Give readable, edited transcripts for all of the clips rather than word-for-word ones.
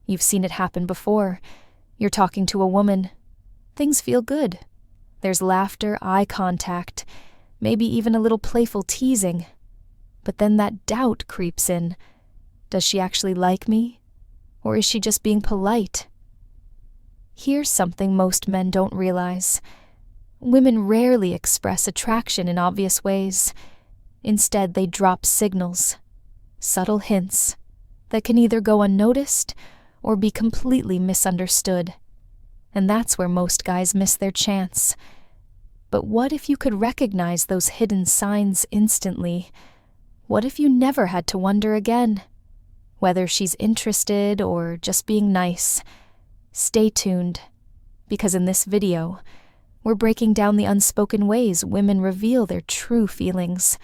You've seen it happen before. You're talking to a woman. Things feel good. There's laughter, eye contact, maybe even a little playful teasing. But then that doubt creeps in. Does she actually like me? Or is she just being polite? Here's something most men don't realize. Women rarely express attraction in obvious ways. Instead, they drop signals, subtle hints, that can either go unnoticed or be completely misunderstood. And that's where most guys miss their chance. But what if you could recognize those hidden signs instantly? What if you never had to wonder again? Whether she's interested or just being nice. Stay tuned, because in this video, we're breaking down the unspoken ways women reveal their true feelings,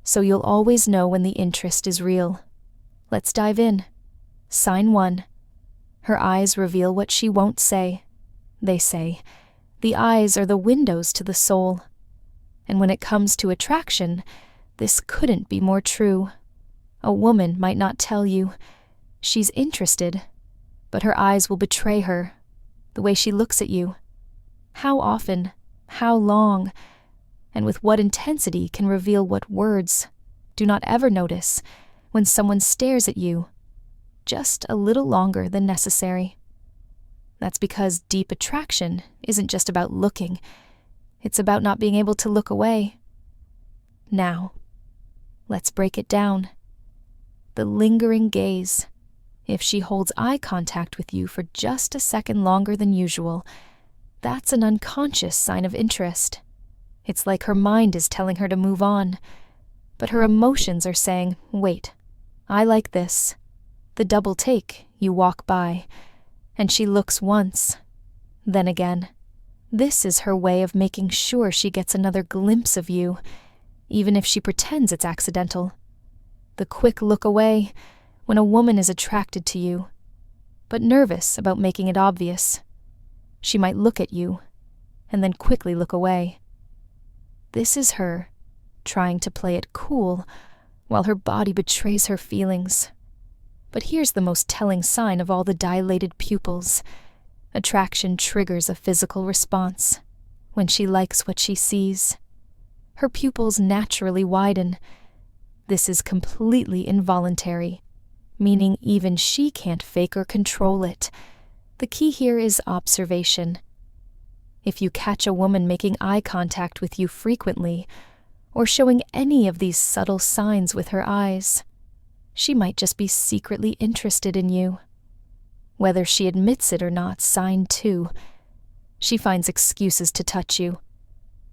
so you'll always know when the interest is real. Let's dive in. Sign 1. Her eyes reveal what she won't say. They say, the eyes are the windows to the soul. And when it comes to attraction, this couldn't be more true. A woman might not tell you she's interested, but her eyes will betray her, the way she looks at you. How often, how long, and with what intensity can reveal what words do not ever notice when someone stares at you just a little longer than necessary. That's because deep attraction isn't just about looking, it's about not being able to look away. Now, let's break it down. The lingering gaze. If she holds eye contact with you for just a second longer than usual, that's an unconscious sign of interest. It's like her mind is telling her to move on, but her emotions are saying, wait, I like this. The double take, you walk by, and she looks once, then again. This is her way of making sure she gets another glimpse of you, even if she pretends it's accidental. The quick look away when a woman is attracted to you, but nervous about making it obvious. She might look at you, and then quickly look away. This is her, trying to play it cool, while her body betrays her feelings. But here's the most telling sign of all the dilated pupils. Attraction triggers a physical response when she likes what she sees. Her pupils naturally widen. This is completely involuntary, meaning even she can't fake or control it. The key here is observation. If you catch a woman making eye contact with you frequently, or showing any of these subtle signs with her eyes, she might just be secretly interested in you. Whether she admits it or not, sign 2. She finds excuses to touch you.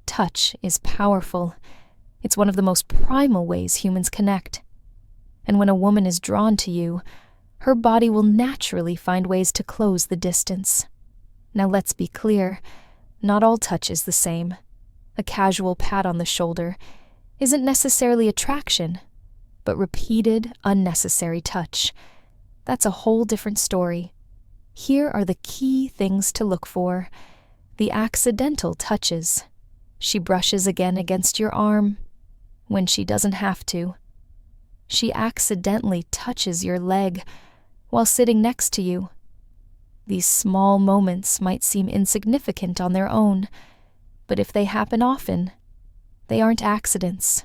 Touch is powerful. It's one of the most primal ways humans connect. And when a woman is drawn to you, her body will naturally find ways to close the distance. Now let's be clear, not all touch is the same. A casual pat on the shoulder isn't necessarily attraction, but repeated, unnecessary touch. That's a whole different story. Here are the key things to look for. The accidental touches. She brushes again against your arm when she doesn't have to. She accidentally touches your leg while sitting next to you. These small moments might seem insignificant on their own, but if they happen often, they aren't accidents.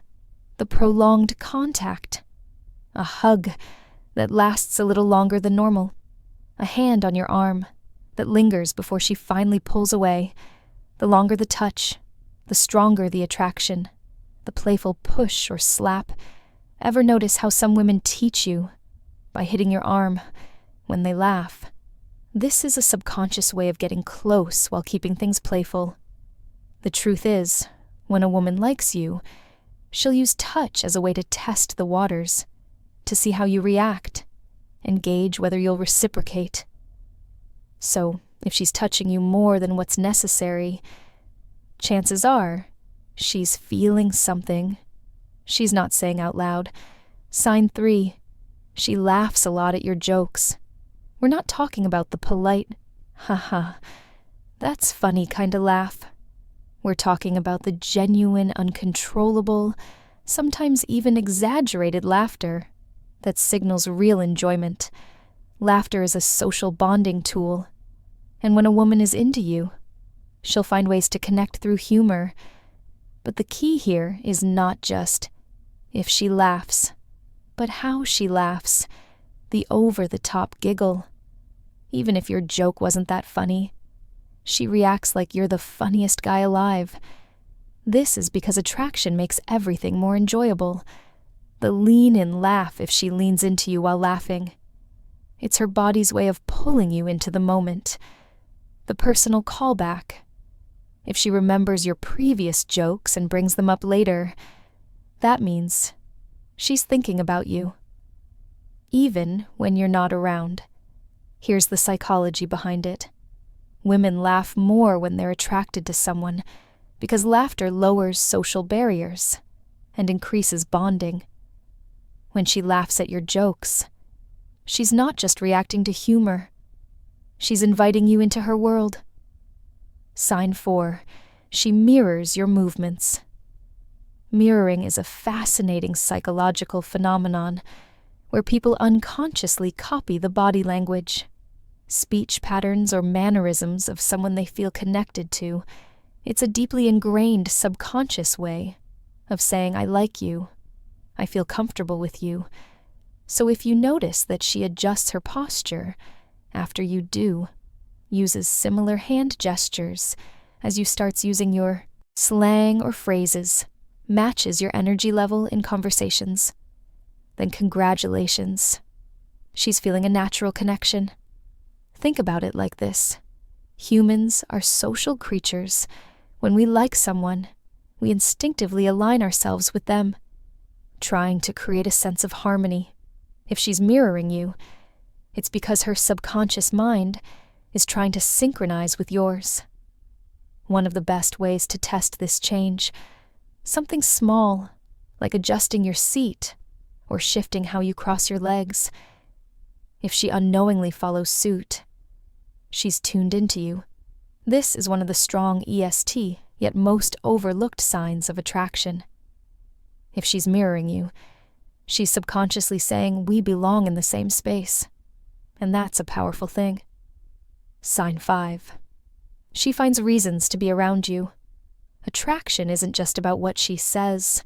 The prolonged contact. A hug that lasts a little longer than normal. A hand on your arm that lingers before she finally pulls away. The longer the touch, the stronger the attraction. The playful push or slap. Ever notice how some women teach you by hitting your arm when they laugh? This is a subconscious way of getting close while keeping things playful. The truth is, when a woman likes you, she'll use touch as a way to test the waters, to see how you react, and gauge whether you'll reciprocate. So, if she's touching you more than what's necessary, chances are she's feeling something she's not saying out loud. Sign 3. She laughs a lot at your jokes. We're not talking about the polite, haha, that's funny kind of laugh. We're talking about the genuine, uncontrollable, sometimes even exaggerated laughter that signals real enjoyment. Laughter is a social bonding tool, and when a woman is into you, she'll find ways to connect through humor. But the key here is not just if she laughs, but how she laughs, the over-the-top giggle. Even if your joke wasn't that funny, she reacts like you're the funniest guy alive. This is because attraction makes everything more enjoyable. The lean-in laugh if she leans into you while laughing. It's her body's way of pulling you into the moment. The personal callback. If she remembers your previous jokes and brings them up later, that means she's thinking about you. Even when you're not around. Here's the psychology behind it. Women laugh more when they're attracted to someone because laughter lowers social barriers and increases bonding. When she laughs at your jokes, she's not just reacting to humor. She's inviting you into her world. Sign 4. She mirrors your movements. Mirroring is a fascinating psychological phenomenon where people unconsciously copy the body language, speech patterns, or mannerisms of someone they feel connected to. It's a deeply ingrained subconscious way of saying, I like you, I feel comfortable with you. So if you notice that she adjusts her posture after you do, uses similar hand gestures as you starts using your slang or phrases, matches your energy level in conversations, then congratulations. She's feeling a natural connection. Think about it like this. Humans are social creatures. When we like someone, we instinctively align ourselves with them, trying to create a sense of harmony. If she's mirroring you, it's because her subconscious mind is trying to synchronize with yours. One of the best ways to test this change, something small, like adjusting your seat or shifting how you cross your legs. If she unknowingly follows suit, she's tuned into you. This is one of the strong EST, yet most overlooked signs of attraction. If she's mirroring you, she's subconsciously saying we belong in the same space. And that's a powerful thing. Sign 5. She finds reasons to be around you. Attraction isn't just about what she says,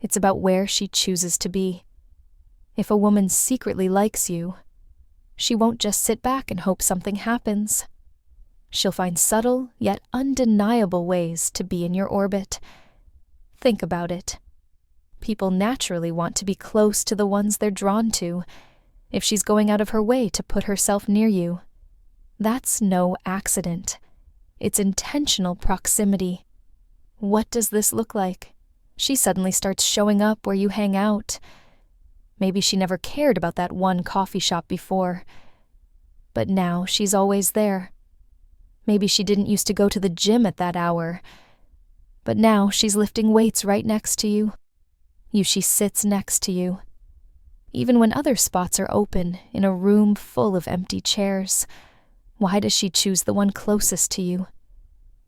it's about where she chooses to be. If a woman secretly likes you, she won't just sit back and hope something happens. She'll find subtle yet undeniable ways to be in your orbit. Think about it. People naturally want to be close to the ones they're drawn to. If she's going out of her way to put herself near you, that's no accident. It's intentional proximity. What does this look like? She suddenly starts showing up where you hang out. Maybe she never cared about that one coffee shop before, but now she's always there. Maybe she didn't used to go to the gym at that hour, but now she's lifting weights right next to you. She sits next to you. Even when other spots are open in a room full of empty chairs, why does she choose the one closest to you?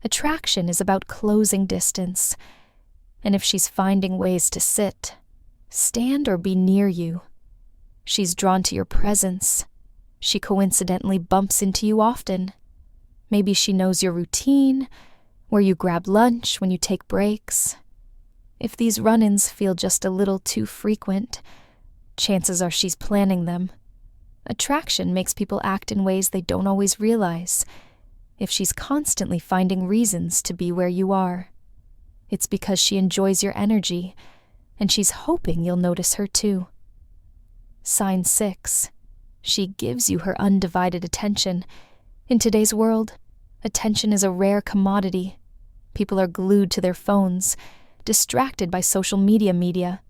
Attraction is about closing distance, and if she's finding ways to sit, stand, or be near you, she's drawn to your presence. She coincidentally bumps into you often. Maybe she knows your routine, where you grab lunch, when you take breaks. If these run-ins feel just a little too frequent, chances are she's planning them. Attraction makes people act in ways they don't always realize. If she's constantly finding reasons to be where you are, it's because she enjoys your energy, and she's hoping you'll notice her too. Sign 6. She gives you her undivided attention. In today's world, attention is a rare commodity. People are glued to their phones, distracted by social media,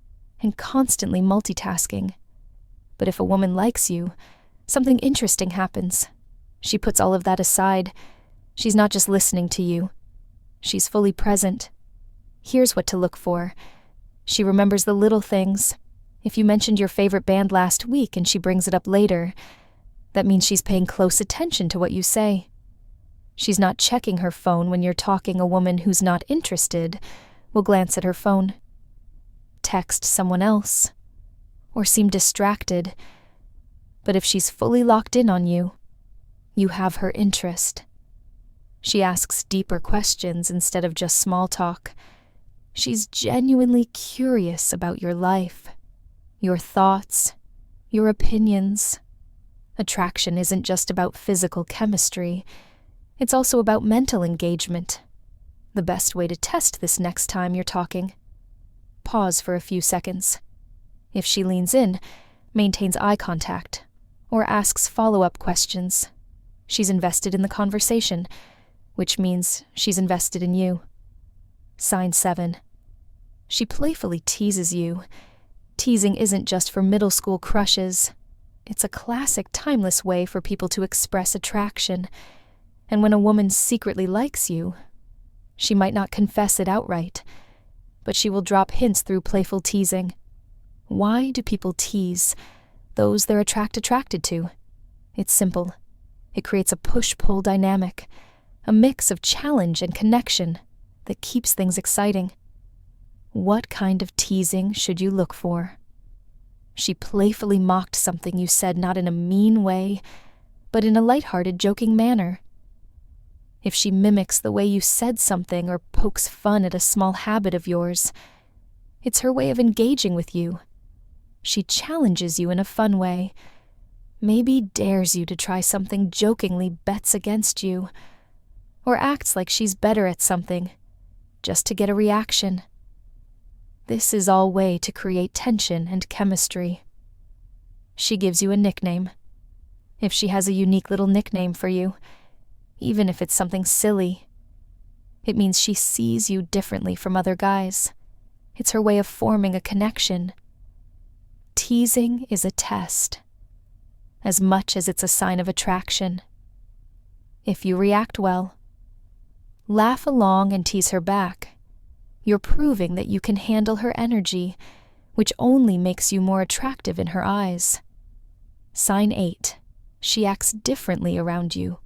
and constantly multitasking. But if a woman likes you, something interesting happens. She puts all of that aside. She's not just listening to you. She's fully present. Here's what to look for. She remembers the little things. If you mentioned your favorite band last week and she brings it up later, that means she's paying close attention to what you say. She's not checking her phone when you're talking. A woman who's not interested will glance at her phone, text someone else, or seem distracted. But if she's fully locked in on you, you have her interest. She asks deeper questions instead of just small talk. She's genuinely curious about your life, your thoughts, your opinions. Attraction isn't just about physical chemistry. It's also about mental engagement. The best way to test this next time you're talking: pause for a few seconds. If she leans in, maintains eye contact, or asks follow-up questions, she's invested in the conversation, which means she's invested in you. Sign 7. She playfully teases you. Teasing isn't just for middle school crushes. It's a classic, timeless way for people to express attraction. And when a woman secretly likes you, she might not confess it outright, but she will drop hints through playful teasing. Why do people tease those they're attracted to? It's simple. It creates a push-pull dynamic, a mix of challenge and connection that keeps things exciting. What kind of teasing should you look for? She playfully mocked something you said, not in a mean way, but in a lighthearted, joking manner. If she mimics the way you said something or pokes fun at a small habit of yours, it's her way of engaging with you. She challenges you in a fun way, maybe dares you to try something, jokingly bets against you, or acts like she's better at something, just to get a reaction. This is all way to create tension and chemistry. She gives you a nickname. If she has a unique little nickname for you, even if it's something silly, it means she sees you differently from other guys. It's her way of forming a connection. Teasing is a test, as much as it's a sign of attraction. If you react well, laugh along and tease her back, you're proving that you can handle her energy, which only makes you more attractive in her eyes. Sign 8. She acts differently around you.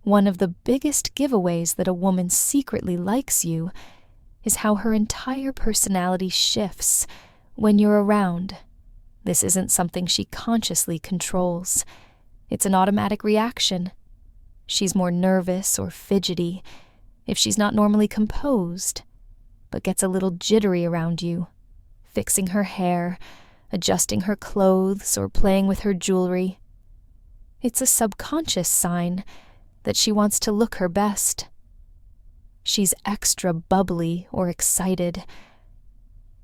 One of the biggest giveaways that a woman secretly likes you is how her entire personality shifts when you're around. This isn't something she consciously controls. It's an automatic reaction. She's more nervous or fidgety if she's not normally composed, but gets a little jittery around you, fixing her hair, adjusting her clothes, or playing with her jewelry. It's a subconscious sign that she wants to look her best. She's extra bubbly or excited.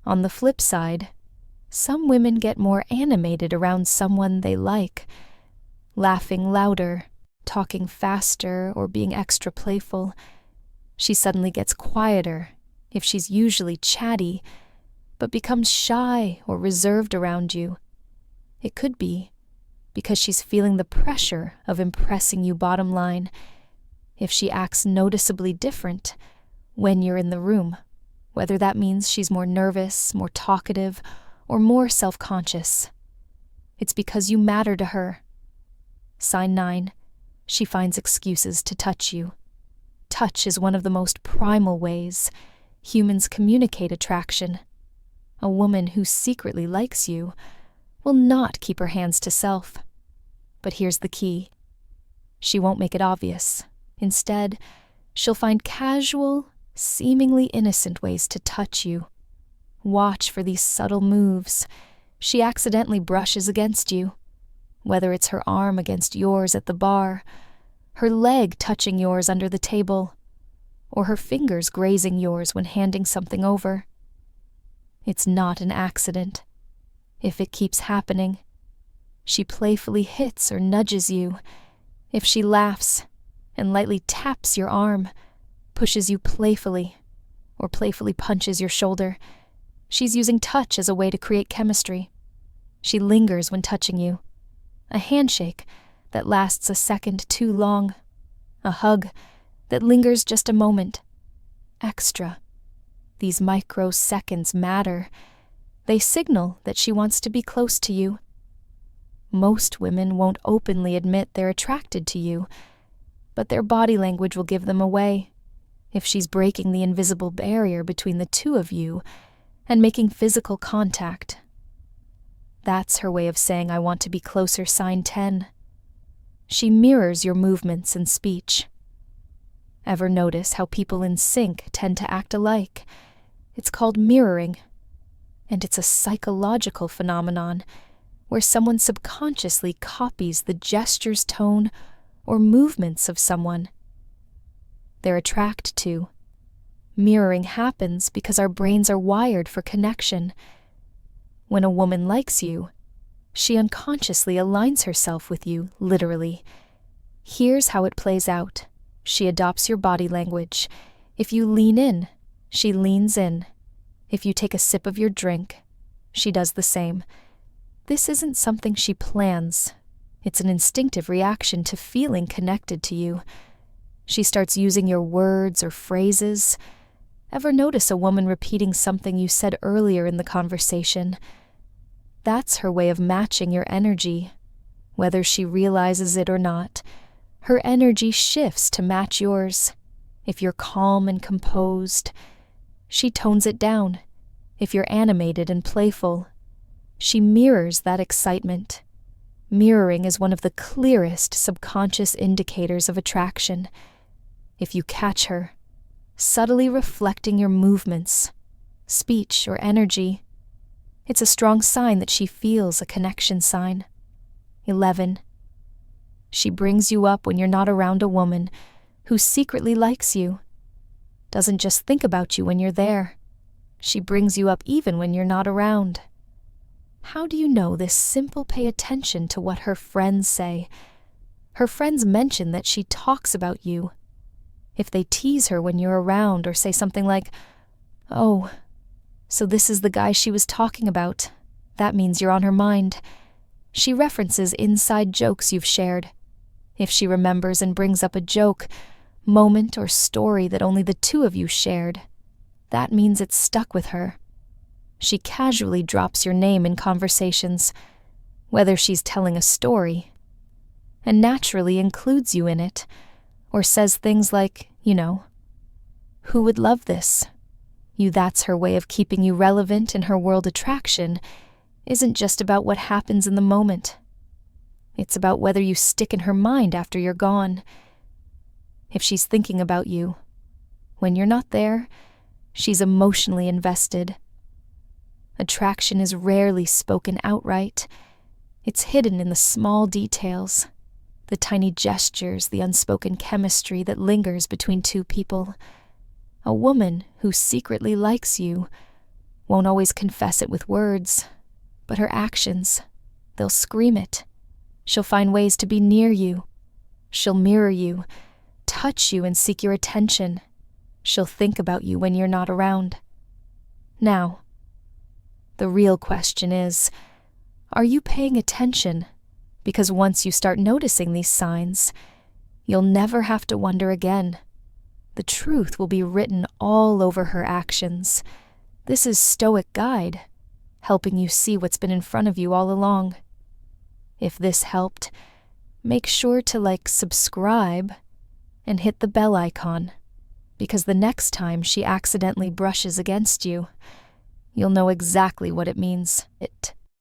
On the flip side, some women get more animated around someone they like, laughing louder, talking faster, or being extra playful. She suddenly gets quieter if she's usually chatty, but becomes shy or reserved around you. It could be because she's feeling the pressure of impressing you, bottom line, if she acts noticeably different when you're in the room, whether that means she's more nervous, more talkative, or more self-conscious. It's because you matter to her. Sign 9. She finds excuses to touch you. Touch is one of the most primal ways humans communicate attraction. A woman who secretly likes you will not keep her hands to self. But here's the key. She won't make it obvious. Instead, she'll find casual, seemingly innocent ways to touch you. Watch for these subtle moves. She accidentally brushes against you, whether it's her arm against yours at the bar, her leg touching yours under the table, or her fingers grazing yours when handing something over. It's not an accident. If it keeps happening, she playfully hits or nudges you. If she laughs and lightly taps your arm, pushes you playfully, or playfully punches your shoulder, she's using touch as a way to create chemistry. She lingers when touching you. A handshake that lasts a second too long. A hug that lingers just a moment. Extra. These microseconds matter. They signal that she wants to be close to you. Most women won't openly admit they're attracted to you, but their body language will give them away. If she's breaking the invisible barrier between the two of you and making physical contact, That's her way of saying I want to be closer, sign 10. She mirrors your movements and speech. Ever notice how people in sync tend to act alike? It's called mirroring, and it's a psychological phenomenon where someone subconsciously copies the gestures, tone, or movements of someone they're attracted to. Mirroring happens because our brains are wired for connection. When a woman likes you, she unconsciously aligns herself with you, literally. Here's how it plays out. She adopts your body language. If you lean in, she leans in. If you take a sip of your drink, she does the same. This isn't something she plans. It's an instinctive reaction to feeling connected to you. She starts using your words or phrases. Ever notice a woman repeating something you said earlier in the conversation? That's her way of matching your energy. Whether she realizes it or not, her energy shifts to match yours. If you're calm and composed, she tones it down. If you're animated and playful, she mirrors that excitement. Mirroring is one of the clearest subconscious indicators of attraction. If you catch her, subtly reflecting your movements, speech, or energy, it's a strong sign that she feels a connection sign. 11. She brings you up when you're not around a woman who secretly likes you. Doesn't just think about you when you're there. She brings you up even when you're not around. How do you know this simple pay attention to what her friends say? Her friends mention that she talks about you. If they tease her when you're around or say something like, "Oh, so this is the guy she was talking about," that means you're on her mind. She references inside jokes you've shared. If she remembers and brings up a joke, moment, or story that only the two of you shared, that means it's stuck with her. She casually drops your name in conversations, whether she's telling a story, and naturally includes you in it, or says things like, "Who would love this?" That's her way of keeping you relevant in her world. Attraction isn't just about what happens in the moment. It's about whether you stick in her mind after you're gone. If she's thinking about you, when you're not there, she's emotionally invested. Attraction is rarely spoken outright. It's hidden in the small details, the tiny gestures, the unspoken chemistry that lingers between two people. A woman who secretly likes you won't always confess it with words, but her actions, they'll scream it. She'll find ways to be near you. She'll mirror you, touch you, and seek your attention. She'll think about you when you're not around. Now, the real question is, are you paying attention? Because once you start noticing these signs, you'll never have to wonder again. The truth will be written all over her actions. This is Stoic Guide, helping you see what's been in front of you all along. If this helped, make sure to subscribe and hit the bell icon, because the next time she accidentally brushes against you, you'll know exactly what it means.